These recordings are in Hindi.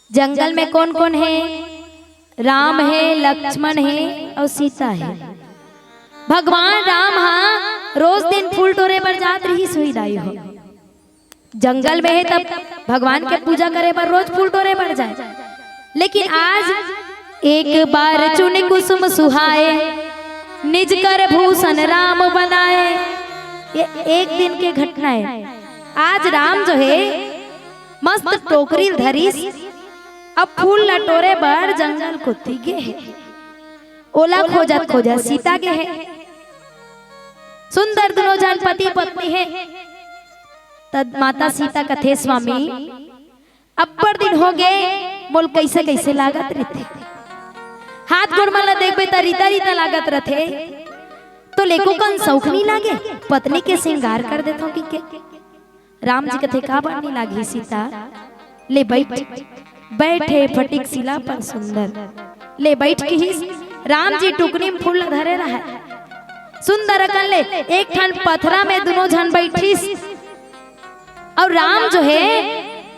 जंगल में कौन कौन है? राम है, लक्ष्मण है और सीता है। भगवान राम हाँ रोज दिन फूल टोरे पर जात रही सुईदाई हो। जंगल में है तब भगवान के पूजा करे पर रोज फूल टोरे पर जाए। लेकिन आज एक बार चुन कुसुम सुहाए, निज कर भूषण राम बनाए। ये एक दिन के घटना है। आज राम जो है मस्त टोकरी धरी अब फूल लटोरे बर जंगल को तीगे है। ओला खोजत खोजत सीता के है। सुंदर दोनों जन पति पत्नी है। तद माता सीता कथे स्वामी अब्बर दिन हो गए बोल कैसे कैसे लागत रहते। हाथ गोड़ मला देखबे त रीता रीता लागत रहते। तो लेको कन सौख नहीं लागे पत्नी के श्रृंगार कर देता कि के। राम जी कथे का बानी लागी सीता ले बैठे फटिक शिला पर सुंदर ले बैठ के ही राम जी टुकनी में फूल धरे रहा। सुंदर अकन ले एक ठन पथरा में दोनों जन बैठी और राम जो है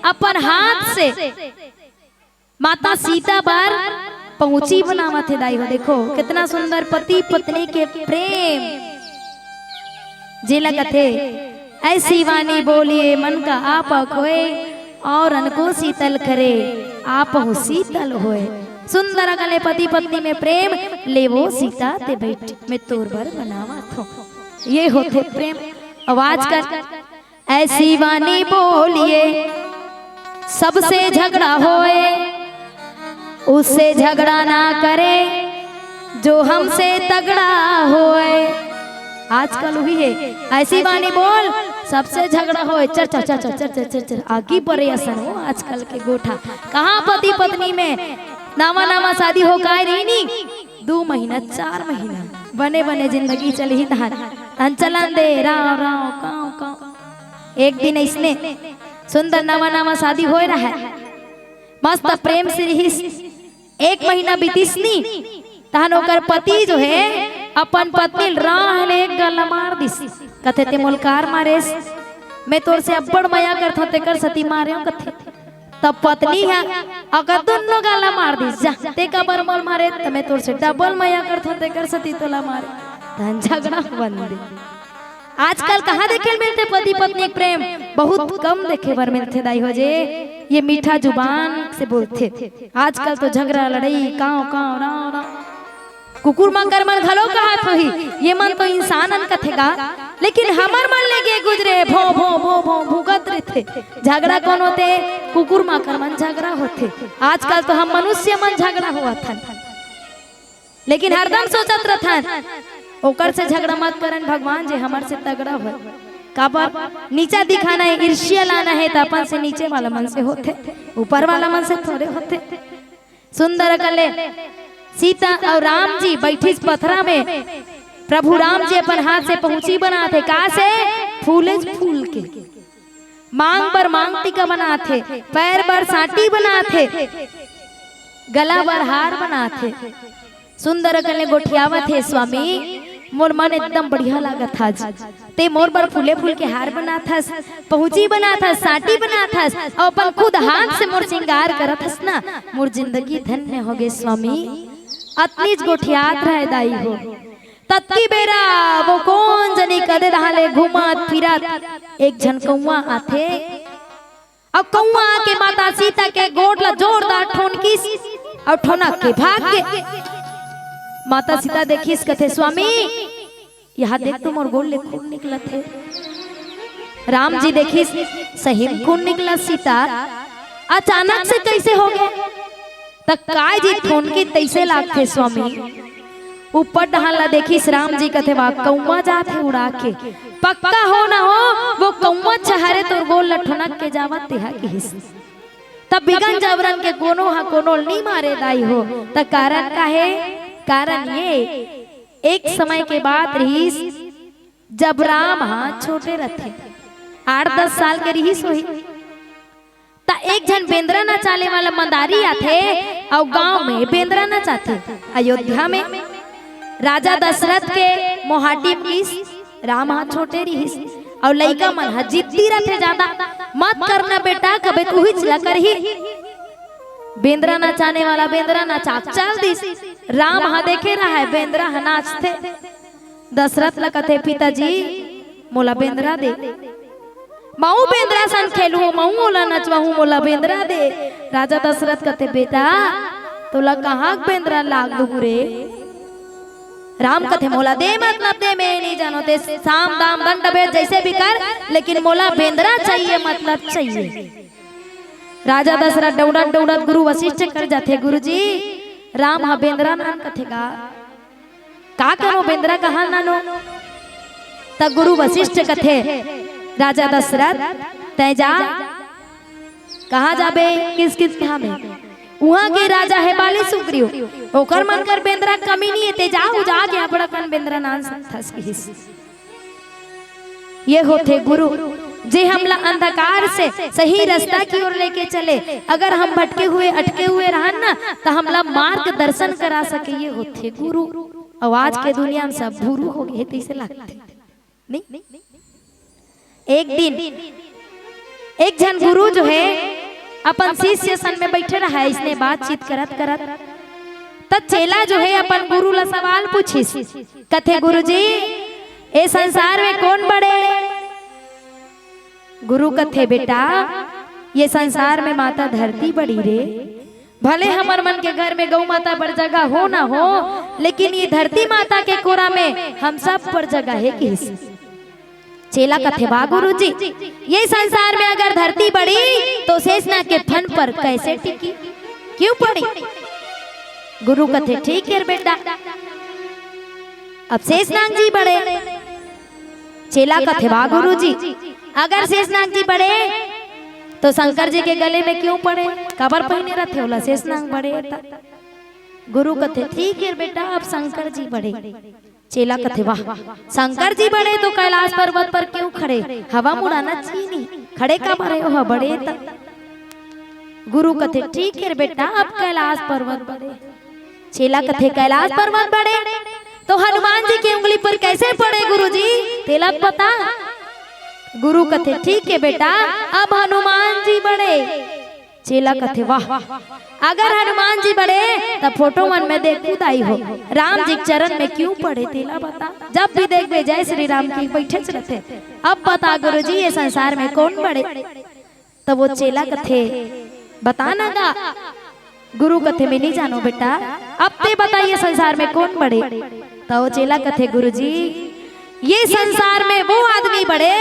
अपन हाथ से माता सीता बार पहुंची बनावा थे। दाई हो देखो कितना सुंदर पति पत्नी के प्रेम जे लगत है। ऐसी वाणी बोलिए मन का आप खोए और अनको शीतल करे आप हो शीतल होए। सुंदर गले पति पत्नी में प्रेम ले वो सीता ते बैठ में तोर भर बनावा थो। ये होते प्रेम। आवाज कर ऐसी वाणी बोलिए सबसे झगड़ा होए, उससे झगड़ा ना करे जो हमसे तगड़ा होए। आजकल हुई है ऐसी वाणी बोल सबसे झगड़ा होए। चर चर चर चर चर चर चर आगे परे असर हो। आजकल के गोठा कहाँ पति पत्नी में नामा नामा शादी हो का रही नहीं 2 महीना 4 महीना बने बने जिंदगी चली ही धान चलन दे राव राव काव काव। एक दिन इसने सुंदर नामा नामा शादी हो रहा है मस्त प्रेम से रही। 1 महीना बीतीसनी तहन ओकर पति जो है अपन पत्नी राह ले गला मार दिस। कथे ते मोलकार मारेस मैं तोर से अब्बड़ माया करत हो तेकर सती मारे कथे। तब पत्नी है अगर दोनों गला मार दिस जा ते का बर मोल मारे त मैं तोर से डबल माया करत हो तेकर सती तोला मारे। धन झगड़ा बंद। आजकल कहाँ देखे मिलते पति पत्नी प्रेम? बहुत कम देखे बर मिलते दाई हो जे ये मीठा जुबान से बोलते। आजकल तो झगड़ा लड़ाई काव काव राव राव। कुकुर मकर मन घलो कहत होही ये मन तो इंसानन कथेगा। लेकिन हमर मन लेके गुजरे भो भो भो भो भूगत रहते। झगड़ा कौन होते? कुकुर मकर मन झगड़ा होते। आजकल तो हम मनुष्य मन झगड़ा हुआ था। लेकिन हरदम सोचत रहथन ओकर से झगड़ा मत करन भगवान जे हमर से तगड़ा हो। काबर नीचा दिखाना है ईर्ष्या लाना है तो अपन से नीचे वाला मन से होते ऊपर वाला मन से थोड़े होते। सुंदर कले सीता और राम जी बैठी पथरा में। प्रभु राम जी अपन हाथ से पहुंची बनाते का से फूले फूल के मांग पर मांग टीका बनाते पैर पर साटी बनाते गला पर हार बनाते। सुंदर कले गोठियावत है स्वामी मोर मन एकदम बढ़िया लागत था ते मोर पर फूले फूल के हार बनाथस पहुंची बनाथस साटी बनाथस और अपन खुद हाथ से मोर श्रृंगार करथस ना। मोर जिंदगी धन्य हो गए स्वामी। अतनीज गोठियात रहे दाई हो। तत्की बेरा वो कौन जनी कदे रहले घुमात फिरत एक झन कौवा आथे। अब कौवा के माता सीता के गोड़ ला जोरदार ठोनकिस और ठोना के भाग के। माता सीता देखिस कथे स्वामी यहाँ देख तुम और गोड़ ले खून निकला थे। राम जी देखिस सही खून निकला। सीता अचानक से कैसे हो गए तक काय जी खून की तैसे लागते स्वामी। ऊपर डहाला देखिस राम जी कथे वा कौवा जाते उड़ा के। पक्का हो ना हो वो कौवा चहरे तो गोल लठनक के जावत तिहा किस। तब बिगन जबरन के कोनो हा कोनो नहीं मारे दाई हो। त कारण का है? कारण ये एक समय के बाद रहीस जब राम हाँ छोटे रहते 8-10 साल के रहीस होही ता एक जन बेंद्रा नचाले वाला मंदारी आथे और गांव में बेंद्रा नचाथे। अयोध्या में राजा दशरथ के मोहाटी में राम हाँ छोटे रहीस और लइका मन ह जिद्दी रहते ज्यादा, मत करना बेटा कबे तू ही चला कर ही। बेंद्रा नचाने वाला बेंद्रा नचा चल दिस। राम हा देखे रहा है बेंद्रा हा नाचते। दशरथ ला कथे पिताजी मोला बेंद्रा दे, माऊ बेंद्रा सन खेलू माऊ मोला नचवाहू मोला बेंद्रा दे। राजा दशरथ कथे बेटा तोला कहाँ बेंद्रा लाग दू रे। राम कथे मोला दे मतलब दे, मैं नहीं जानो ते साम दाम दंड भेद जैसे भी कर, लेकिन मोला बेंद्रा चाहिए मतलब चाहिए। राजा दशरथ दौड़त दौड़त गुरु वशिष्ठ कर जाते, गुरुजी राम हा बेंद्रा नान कथेगा का करो बेंद्रा कहा नानो। तब गुरु वशिष्ठ कथे राजा दशरथ तय जा कहा जाबे किस किस कहा में, वहां के राजा है बाली सुग्रीव ओकर मन कर बेंद्रा कमी नहीं ते जाऊ जा के बड़ा कन बेंद्रा नान संथस किस। ये होते गुरु जे हमला अंधकार से सही रास्ता की ओर लेके चले। अगर हम भटके हुए अटके हुए रहन ना तो हमला मार्ग दर्शन करा सके, ये होते गुरु। आवाज के दुनिया में सब गुरु हो गए तैसे लगते नहीं। एक दिन एक जन गुरु जो है अपन शिष्य सन में बैठे रहा है, इसने बातचीत करत करत तब चेला जो है अपन गुरु ला सवाल पूछी कथे गुरुजी ए संसार में कौन बड़े। गुरु कथे बेटा ये संसार में माता धरती बड़ी रे, भले हमर मन के घर में गौ माता पर जगह हो ना हो, लेकिन ये धरती माता के कोरा में हम सब पर जगह है किस। चेला कथे बा गुरुजी ये संसार में अगर धरती बड़ी तो शेषनाग के फन पर कैसे टिकी, क्यों पड़ी। गुरु कथे ठीक है बेटा अब शेषनाग जी बड़े। चेला कथे बा गुरुजी अगर शेषनाग जी बड़े तो शंकर जी के गले में क्यों पड़े, कबर पहने रहते होला शेषनाग बड़े। गुरु कथे ठीक है बेटा अब शंकर जी बड़े। चेला कथे वाह शंकर जी बड़े तो कैलाश पर्वत पर क्यों खड़े, हवा मुड़ाना चाहिए नहीं, खड़े का बड़े हो बड़े तब। गुरु कथे ठीक है बेटा अब कैलाश पर्वत बड़े। चेला कथे कैलाश पर्वत बड़े तो हनुमान जी की उंगली पर कैसे पड़े गुरुजी तेला पता। गुरु कथे ठीक है बेटा अब हनुमान जी बड़े। चेला कथे वाह अगर हनुमान जी बड़े तब फोटो मन में देख खुदाई हो, राम जी चरण में क्यों पड़े तेला बता। जब भी देख बे जय श्री राम की बैठे रहते। अब बता गुरुजी ये संसार में कौन बड़े। तब वो चेला कथे बताना गा। गुरु कथे में नहीं जानो बेटा अब ते बताइए संसार में कौन बड़े। तो वो चेला कथे गुरुजी ये संसार में वो आदमी बड़े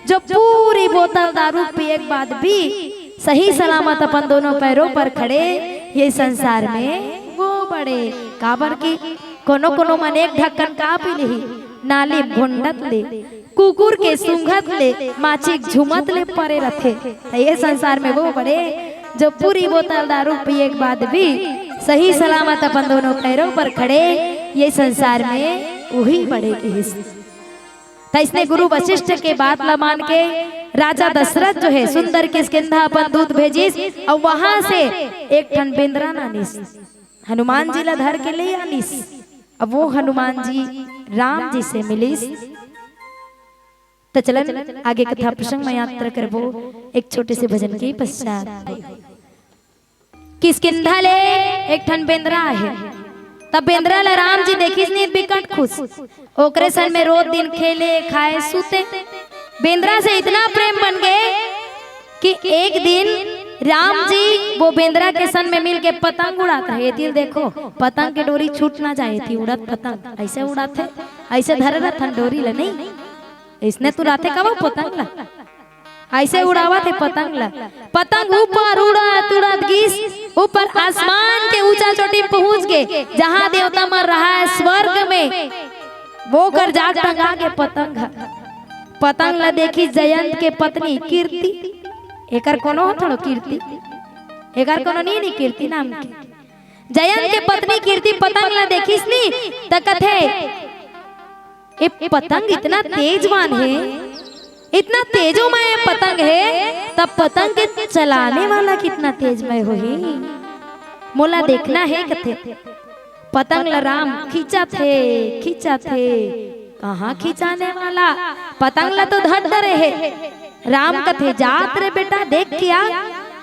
जो पूरी बोतल दारू पिए के बाद भी सही सलामत अपन दोनों पैरों पर खड़े, ये संसार में वो बड़े। काबर की कोनो कोनो मन एक ढक्कन का पी ली, नाली भुंडत ले, कुकुर के सूंघत ले, माचिक झुमत ले परे रथे। ये संसार में वो बड़े जो पूरी बोतल दारू पिए के बाद भी सही सलामत अपन दोनों पैरों पर खड़े, ये संसार में वही बड़े के हिस्से। इसने गुरु वशिष्ठ के बात ला मान के राजा दशरथ जो है सुंदर किष्किंधा अपन दूत भेजिस और वहां से एक ठन बेंद्रा नानिस हनुमान जी ला धर के ले आनिस। अब वो हनुमान जी राम जी से मिलिस। तो चलन आगे कथा प्रसंग में यात्रा करबो एक छोटे से भजन के पश्चात। किष्किंधा ले एक ठन बेंद्रा है, तब बेंद्रा ला राम जी देखिस नहीं बिकट खुश, ओकरे सन में रोज दिन खेले खाए सूते। बेंद्रा से इतना प्रेम बन गए कि एक दिन राम जी वो बेंद्रा के सन में मिल के पतंग उड़ाता है। दिल देखो पतंग की डोरी छूट ना जाए थी, उड़त पतंग ऐसे उड़ाते ऐसे धरे रहन डोरी ला नहीं, इसने तू राते कब पतंग ला ऐसे उड़ावा थे पतंग ला। पतंग ऊपर उड़त उड़त गिस ऊपर आसमान के ऊंचा चोटी पहुंच गए जहां देवता मर रहा है स्वर्ग में। वो कर जाग टंगा के पतंग पतंग ला देखी जयंत के पत्नी कीर्ति। एकर कोनो हो थोड़ो कीर्ति, एकर कोनो नहीं कीर्ति नाम के। जयंत के पत्नी कीर्ति पतंग ला देखिस नी त कथे ए पतंग इतना तेजवान है, इतना तेजोमय पतंग है, तब पतंग के चलाने वाला कितना तेजमय होही, मोला देखना है कथे। पतंग ला राम खींचा थे कहाँ खिंचाने वाला, पतंग ला तो धर धरे है। राम कथे जात रे बेटा देख के आ,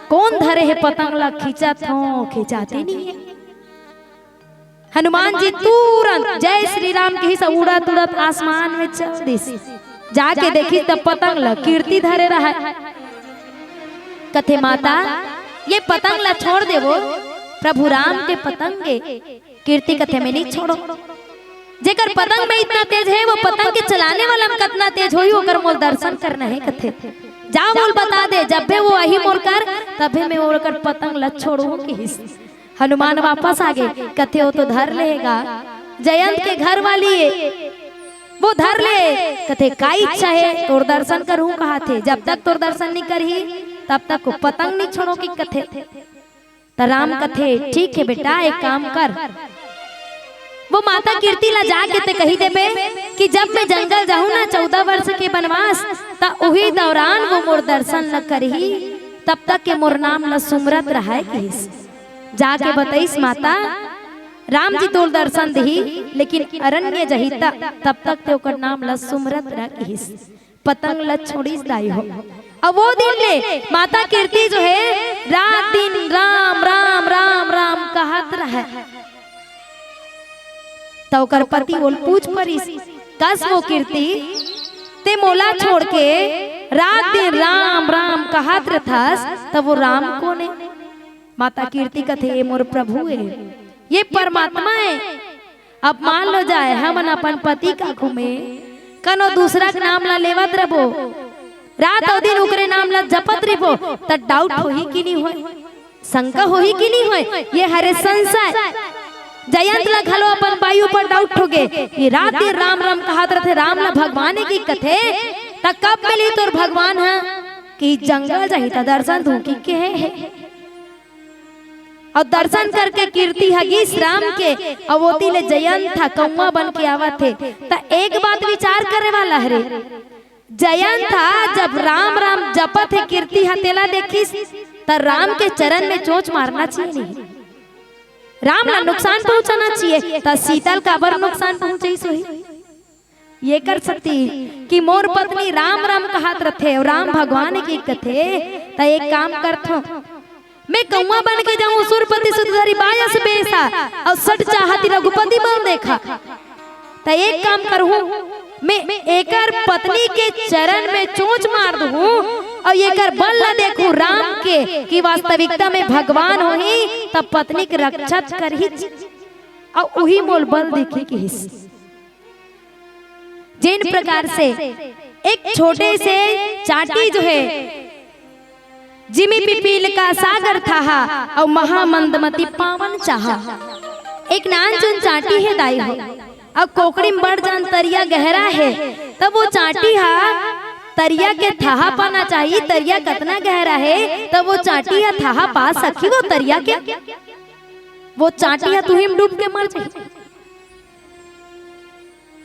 कौन धरे है पतंग ला, खिंचत हो खिंचाते नहीं है। हनुमान जी तुरंत जय श्री राम के ही उड़त उड़त आसमान में चल दिस, जाके देखी तब पतंग ला कीर्ति धरे रहा। कथे माता ये पतंग ला छोड़ देवो, प्रभु राम के पतंगे। कीर्ति कथे में नहीं छोड़ो, जेकर पतंग में इतना तेज है वो पतंग के चलाने वाला में कितना तेज होई, ओकर मोल दर्शन करना है। कथे जा मोल बता दे, जब भी वो वही मोल कर तभी मैं ओकर पतंग ला छोड़ू की। हनुमान वापस आ गए, कथे वो तो धर लेगा, जयंत के घर वाली है वो धर ले। कथे का इच्छा है तोर दर्शन करूं, कहा थे जब तक तोर दर्शन नहीं करही तब तक को पतंग नहीं छोड़ो की। कथे तो राम कथे ठीक है बेटा एक काम कर, वो माता कीर्ति ला जाके ते कही देबे कि जब मैं जंगल जाऊं ना 14 वर्ष के वनवास, ता उही दौरान वो मोर दर्शन न करही, तब तक के मोर नाम ला सुमरत रहा की। जाके बताइस माता राम जी तोर दर्शन दही, लेकिन अरण्य जहिता तब तक ते ओकर नाम ला सुमरत रखिस, पतंग ला छोड़िस दाई हो। अब वो दिन ले माता कीर्ति जो है रात दिन राम राम राम राम कहत रहा। तो ओकर पति बोल पूछ परिस, कस वो कीर्ति ते मोला छोड़ के रात दिन राम राम कहत रहथस, तब वो राम कौन है? माता कीर्ति कथे मोर प्रभु है, ये परमात्मा है। अब मान लो जाए हम अपन पति का घूमे कनो दूसरा के नाम ला लेवत रबो, रात और दिन उकरे नाम ला जपत रबो, त डाउट होही कि नहीं होय, शंका होही कि नहीं होय, ये हरे संशय। जयंत ला घलो अपन वायु पर डाउट हो गए, ये रात दिन राम राम कहत रथे, राम ला भगवान की कथे त कब मिली तोर भगवान है कि जंगल जाही त दर्शन दू की के है। और दर्शन करके कीर्ति हगीस राम के, अवोती ले जयंत था कौवा बन के आवत थे। तो एक बात विचार करे वाला है, जयंत था जब राम राम जपत है कीर्ति हतेला देखिस तो राम के चरण में चोंच मारना चाहिए नहीं, राम ला नुकसान पहुंचाना चाहिए। तो शीतल का बर नुकसान पहुंचे सोही ये कर सकती कि मोर पत्नी राम राम कहत रथे और राम भगवान की कथे। तो एक काम करथो, मैं कौवा बन के जाऊं सुरपति सुधरी बायस बेसा और सट चाहती रघुपति बन देखा। तो एक काम करूं, मैं एकर पत्नी के चरण में चोंच मार दूं और एकर बल ला देखूं राम के कि वास्तविकता में भगवान होही तब पत्नी के रक्षा करही और उही मोल बल देखे की हिस। जिन प्रकार से एक छोटे से चाटी जो है जिमी पिपील का सागर था और महामंदमती पावन चाहा, एक नानचुन चाटी है दाई हो। अब कोकड़ी में बढ़ जान तरिया गहरा है, तब वो चाटी हा तरिया के थाहा पाना चाहिए, तरिया कितना गहरा है तब वो चाटी हा थाहा पा सकी वो तरिया के, वो चाटी हा तुहिम डूब के मर जाए।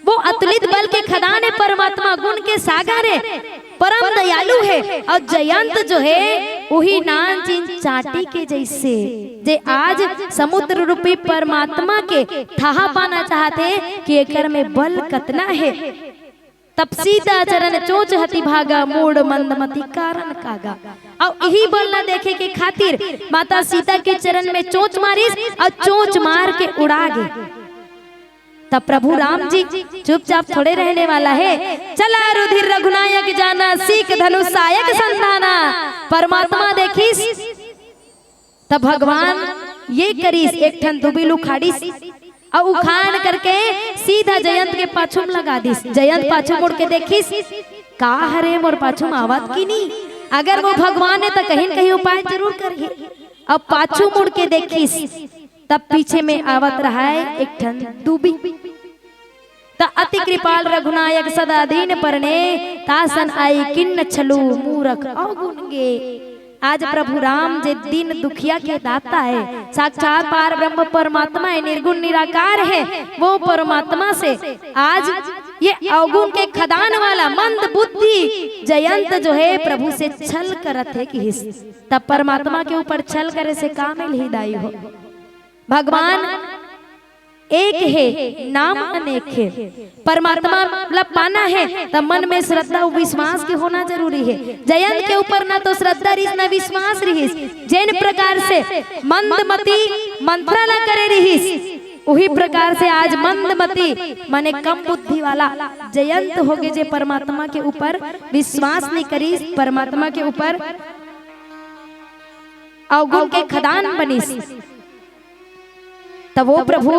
वो अतुलित बल के खदान है, परमात्मा गुण के सागर है, परम दयालु है। और जयंत जो है वही नानचीन चाटी के जैसे जे आज समुद्र रूपी परमात्मा के थाहा पाना चाहते कि एकर में बल कितना है। तब सीता चरण चोच हति भागा मूड मंदमती कारण कागा। और यही बल न देखे के खातिर माता सीता के चरण में चोच मारिस और चोच मार के उड़ा गए। तब प्रभु राम जी चुपचाप थोड़े रहने वाला है, चला रुधिर रघुनायक जाना सीख धनुष सायक संधाना। परमात्मा देखिस तब भगवान ये करीस एक ठन दुबिल उखाड़िस और उखाड़ करके सीधा जयंत के पाछुम लगा दिस। जयंत पाछू मुड़ के देखिस, का हरे मोर पाछुम आवत की नहीं, अगर वो भगवान है तो कहीं न कहीं उपाय जरूर करिए। अब पाछू मुड़ के देखिस तब पीछे में आवत रहा है एक ठन दूबी। ता अति कृपाल रघुनायक सदा दीन परने, तासन आई किन्न छलू मूरख अवगुणगे। आज प्रभु राम जे दिन दुखिया के दाता है, साक्षात पार ब्रह्म परमात्मा है, निर्गुण निराकार है, वो परमात्मा से आज ये अवगुण के खदान वाला मंद बुद्धि जयंत जो है प्रभु से छल करत है कि तब परमात्मा के ऊपर छल करे से काम मिल ही दाई हो। भगवान एक है नाम अनेक है। परमात्मा मतलब पाना है तब मन में श्रद्धा विश्वास के होना जरूरी है। जयंत के ऊपर ना तो श्रद्धा रहीस ना विश्वास रहीस। जैन प्रकार से मंदमती मंत्राला करे रहीस, वही प्रकार से आज मंदमती माने कम बुद्धि वाला जयंत हो गए, जे परमात्मा के ऊपर विश्वास नहीं करी, परमात्मा के ऊपर अवगुण के खदान बनीस। तब वो प्रभु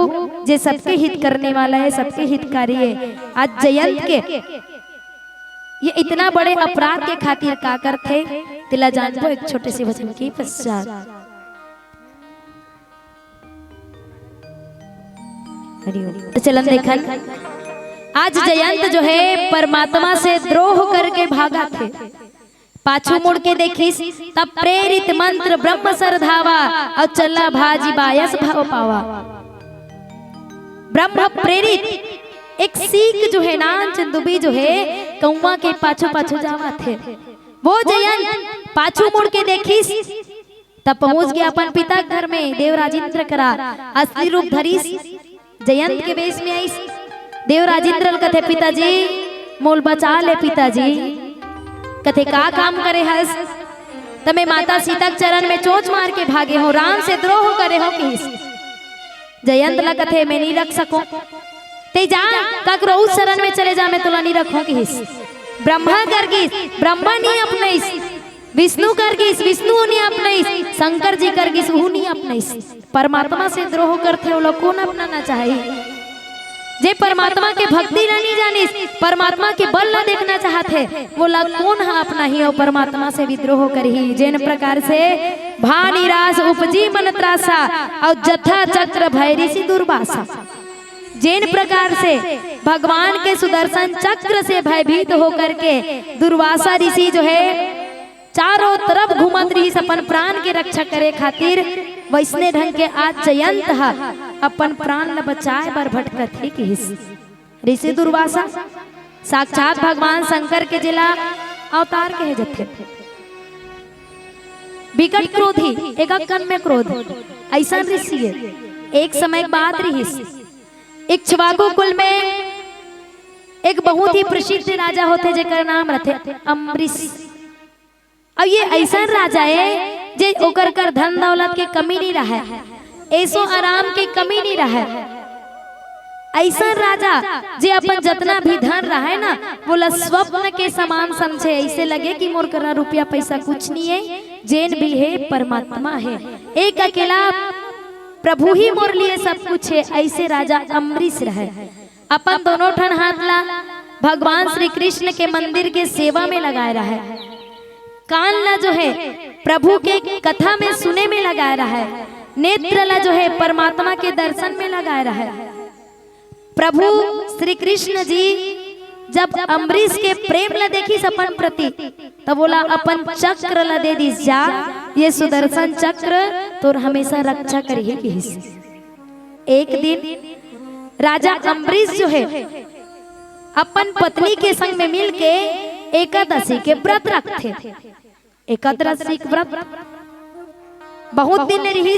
जे सबके हित करने वाला है, सबके हितकारी है। आज जयंत के ये इतना बड़े अपराध के खातिर का करते तिला जान एक छोटे से वचन के पश्चात। तो चलन देखन आज जयंत जो है परमात्मा से द्रोह करके भागा थे। पाछू मुड़ के देखिस तब प्रेरित मंत्र ब्रह्म सर धावा और चला भाजी बायस भाव पावा। ब्रह्म प्रेरित एक सीख जो है नान चंदुबी जो है कौवा के पाछू पाछू जावा थे। वो जयंत पाछू मुड़ के देखिस तब पहुंच गया अपन पिता घर में। देवराजेंद्र करा असली रूप धरीस, जयंत के वेश में आई। देवराजेंद्र कथे पिताजी मोल बचा ले पिताजी, कथे का काम करे हस तमे माता सीता के चरण में चोंच मार के भागे हो, राम से द्रोह करे हो किस। जयंत ला कथे मैं नहीं रख सको, ते जा ककरो उस शरण में चले जा, मैं तुला नहीं रखो किस। ब्रह्मा कर गिस, ब्रह्मा नहीं अपनाइस। विष्णु कर गिस, विष्णु नहीं अपनाइस। शंकर जी कर गिस, वो नहीं अपनाइस। परमात्मा से द्रोह करते हो लोग कौन अपनाना चाहिए। जे परमात्मा के भक्ति नहीं जानिस, परमात्मा के बल न देखना चाहते, वो लोग कौन है अपना ही और परमात्मा से विद्रोह करही। जिन प्रकार से भानी रास उपजी मन त्रासा और जथा चक्र भय ऋषि दुर्वासा। जिन प्रकार से भगवान के सुदर्शन चक्र से भयभीत होकर के दुर्वासा ऋषि जो है चारों तरफ घूमत रही अपन प्राण के रक्षा करे खातिर, वैसने ढंग के आज जयंत अपन प्राण न बचाए बर भटकत है कि ऋषि दुर्वासा साक्षात भगवान शंकर के जिला अवतार कहे जाते। विकट क्रोधी एक कन में क्रोध ऐसा ऋषि है। एक समय बात रही इक्ष्वाकु कुल में एक बहुत ही प्रसिद्ध राजा होते जेकर नाम रहते अम्बरीश। अब ये ऐसा राजा है जे ओकर कर धन दौलत के कमी नहीं रहा, ऐसो आराम के कमी नहीं रहा। ऐसा राजा जे अपन जितना भी धन रहा है ना बोला स्वप्न के समान समझे, ऐसे लगे कि मोर करा रुपया पैसा कुछ नहीं है, जैन भी है परमात्मा है, एक अकेला प्रभु ही मोर लिए सब कुछ है। ऐसे राजा अम्बरीश रहे। अपन दोनों ठन हाथ ला भगवान श्री कृष्ण के मंदिर के सेवा में लगाए रहा है, कान ला जो है प्रभु के कथा में सुने में लगाए रहा है, नेत्र ला जो है परमात्मा के दर्शन में लगाए रहा है। प्रभु श्री कृष्ण जी जब अम्बरीश के प्रेम ला देखी अपन प्रति तब बोला अपन चक्र ला दे दीस जा, ये सुदर्शन चक्र तो हमेशा रक्षा करिए। एक दिन राजा अम्बरीश जो है अपन पत्नी के संग में मिलके एकादशी के व्रत रखते। एकादशी के व्रत बहुत दिन रही।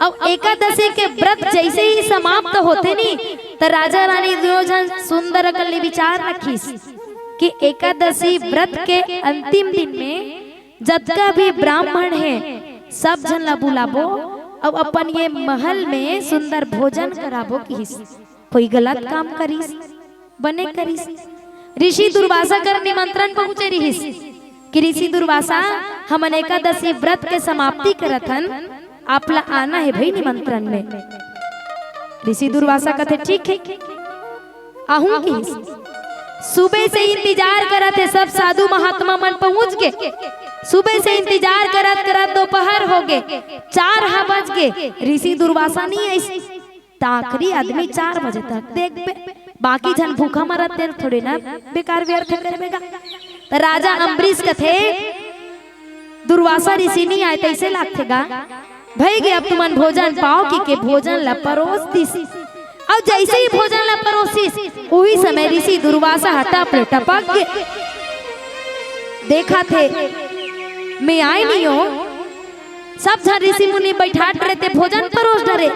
अब एकादशी के व्रत जैसे ही समाप्त होते नहीं तो राजा रानी दोनों जन सुंदर कल विचार रखी कि एकादशी व्रत के अंतिम दिन में जतका भी ब्राह्मण है सब जन ला बुलाबो, अब अपन ये महल में सुंदर भोजन कराबो। कोई गलत काम करीस बने करीस। ऋषि दुर्वासा कर निमंत्रण पहुंचे रहीस कि ऋषि दुर्वासा हमन एकादशी व्रत के समाप्ति करथन, आपला आना है भाई निमंत्रण में। ऋषि दुर्वासा कहते ठीक है आहूं की। सुबह से इंतजार करते सब साधु महात्मा मन पहुंच गए। सुबह से इंतजार करत करत दोपहर हो गए, 4 बज गए, ऋषि दुर्वासा नहीं आई। आखिरी आदमी 4 बजे तक देख बाकी जन भूखा मरत तेल थोड़े ना बेकार व्यर्थ करेगा। तो राजा अम्बरीश कथे दुर्वासा ऋषि नहीं आए तैसे लागतेगा भाई गे, अब तुमन भोजन पाओ कि भोजन ला परोस दिस। अब जैसे ही भोजन ला परोसिस वही समय ऋषि दुर्वासा हटा पे टपक गए। देखा थे मैं आई नहीं हो, सब जन ऋषि मुनि बैठाट रहे थे भोजन परोस डरे।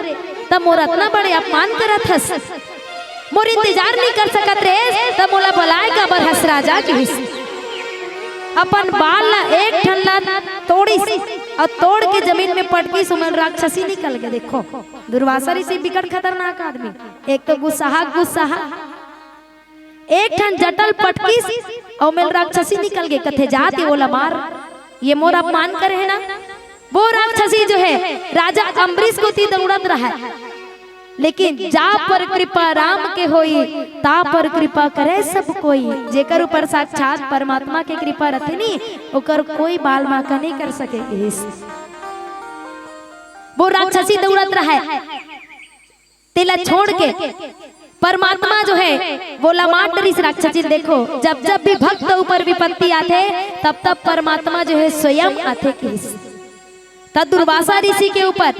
तब मोर इतना बड़े अपमान करत हस, मोर इंतजार नहीं कर सकत रे, तब मोला बुलाए का बर हस राजा की अपन बाल ला एक ठंडा तोड़ी और तोड़ के जमीन में पटकी सुमन राक्षसी निकल गए। देखो दुर्वासा ऋषि बिकट खतरनाक आदमी, एक तो गुस्सा एक ठन जटल पटकी और मेल राक्षसी निकल गए। कथे जाती बोला मार, ये मोर अपमान करे है ना। वो राक्षसी जो है राजा अम्बरीश को ती दौड़त रहा है, लेकिन जा पर कृपा राम के होई ता पर कृपा करे सब कोई। जेकर ऊपर साक्षात परमात्मा के कृपा रहते नी ओकर कोई बाल बांका नहीं कर सके। वो राक्षसी दौड़त रहा है, तेला छोड़ के परमात्मा जो है बोला माट इस राक्षसी। देखो जब जब भी भक्त ऊपर विपत्ति आते तब तब परमात्मा जो है स्वयं आते किस। तब दुर्वासा ऋषि के ऊपर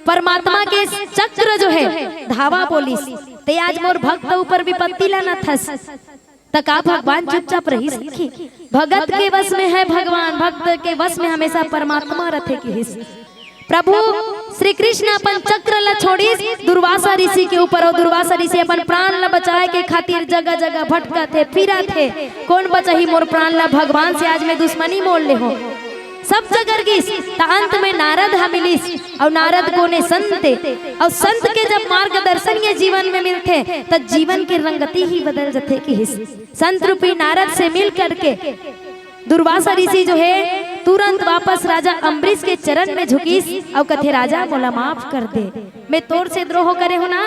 परमात्मा के चक्र जो है धावा बोलिस, ते आज मोर भक्त ऊपर विपत्ति लाना थस तका भगवान चुपचाप रही सखी। भगत के वश में है भगवान, भक्त के वश में हमेशा परमात्मा रथे की हिस। प्रभु श्री कृष्ण अपन चक्र ला छोड़ी दुर्वासा ऋषि के ऊपर, और दुर्वासा ऋषि अपन प्राण ला बचाए के खातिर जगह जगह भटका थे फिरा थे। कौन बचाही मोर प्राण ला, भगवान से आज मैं दुश्मनी मोल ले हो। सब जगह गिस अंत में नारद मिलिस, और नारद को ने संत, और संत के जब मार्गदर्शन ये जीवन में मिलते तब जीवन की रंगति ही बदल जाते कि हिस। संत रूपी नारद से मिल करके दुर्वासा ऋषि जो है तुरंत वापस राजा अम्बरीश के चरण में झुकीस और कथे राजा मोला माफ कर दे, मैं तोर से द्रोह करे हो ना,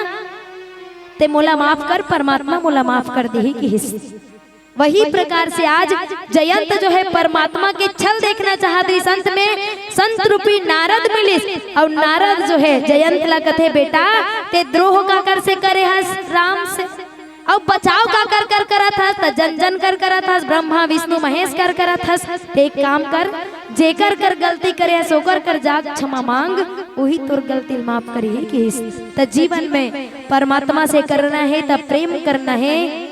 ते मोला माफ कर, परमात्मा मोला माफ कर दे कि हिस। वही प्रकार से आज जयंत जो है परमात्मा के छल देखना चाहती संत में संत रूपी नारद मिलिस, और नारद जो है जयंत ला कथे बेटा ते द्रोह का कर से करे हस राम से, और बचाव का कर करत हस त जन जन कर करत हस, ब्रह्मा विष्णु महेश कर करत हस। एक काम कर, जेकर कर गलती करे हस ओकर कर जाग क्षमा मांग, वही तोर गलती माफ करी है कि त जीवन में परमात्मा से करना है तब प्रेम करना है,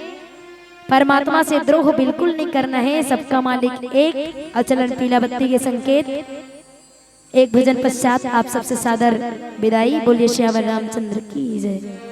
परमात्मा से द्रोह बिल्कुल नहीं करना है। सबका मालिक एक, अचलन पीला बत्ती के संकेत। एक भजन पश्चात आप सबसे सादर विदाई। बोलिए श्यावर रामचंद्र की जय।